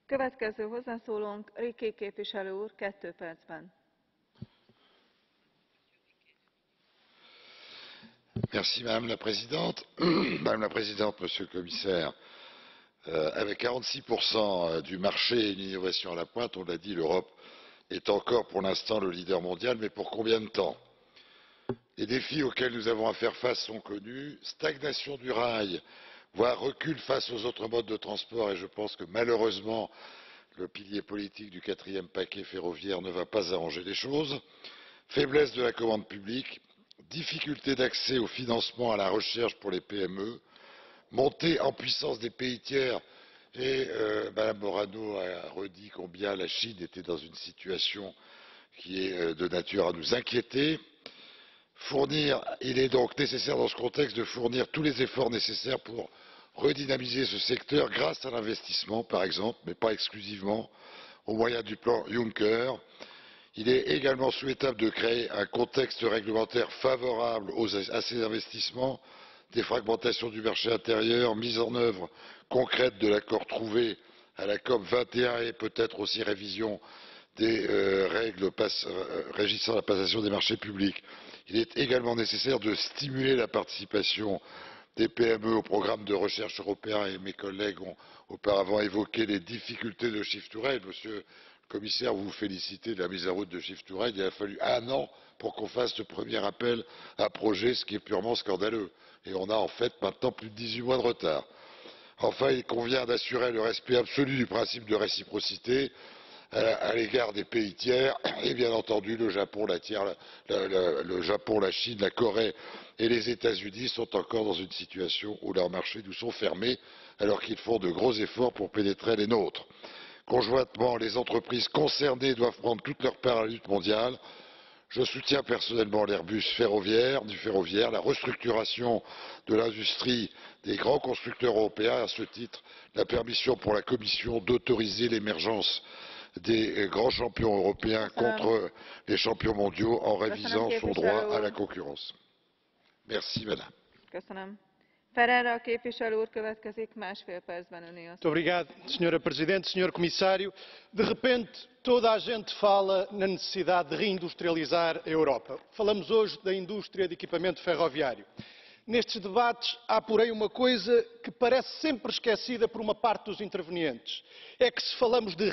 Következő hozzászólónk Riquet képviselő úr 2 percben. Madame la Présidente. Madame la Présidente, Monsieur le Commissaire, avec 46% du marché et une innovation à la pointe, on l'a dit, l'Europe est encore pour l'instant le leader mondial, mais pour combien de temps? Les défis auxquels nous avons à faire face sont connus, stagnation du rail, voire recul face aux autres modes de transport, et je pense que malheureusement, le pilier politique du 4e paquet ferroviaire ne va pas arranger les choses, faiblesse de la commande publique, difficulté d'accès au financement à la recherche pour les PME, montée en puissance des pays tiers, et Mme Morano a redit combien la Chine était dans une situation qui est de nature à nous inquiéter. Il est donc nécessaire dans ce contexte de fournir tous les efforts nécessaires pour redynamiser ce secteur grâce à l'investissement, par exemple, mais pas exclusivement, au moyen du plan Juncker. Il est également souhaitable de créer un contexte réglementaire favorable à ces investissements, défragmentation du marché intérieur, mise en œuvre concrète de l'accord trouvé à la COP 21 et peut-être aussi révision des règles régissant la passation des marchés publics. Il est également nécessaire de stimuler la participation des PME au programme de recherche européen, et mes collègues ont auparavant évoqué les difficultés de Shift to Rail. Monsieur le Commissaire, vous vous félicitez de la mise en route de Shift to Rail. Il a fallu 1 an pour qu'on fasse le premier appel à projet, ce qui est purement scandaleux. Et on a en fait maintenant plus de 18 mois de retard. Enfin, il convient d'assurer le respect absolu du principe de réciprocité à l'égard des pays tiers, et bien entendu le Japon, la Chine, la Corée et les États-Unis sont encore dans une situation où leurs marchés nous sont fermés, alors qu'ils font de gros efforts pour pénétrer les nôtres. Conjointement, les entreprises concernées doivent prendre toute leur part à la lutte mondiale. Je soutiens personnellement l'Airbus ferroviaire, la restructuration de l'industrie des grands constructeurs européens. À ce titre, la permission pour la Commission d'autoriser l'émergence des grands champions européens contre les champions mondiaux en révisant son droit à la concurrence. Merci, madame. Ferreira képviselő úr következik, 1,5 percben öné a szó. Muito obrigado, Senhora Presidente, Senhor Comissário. De repente, toda a gente fala na necessidade de reindustrializar a Europa. Falamos hoje da indústria de equipamento ferroviário. Nestes debates há, porém, uma coisa que parece sempre esquecida por uma parte dos intervenientes. É que se falamos de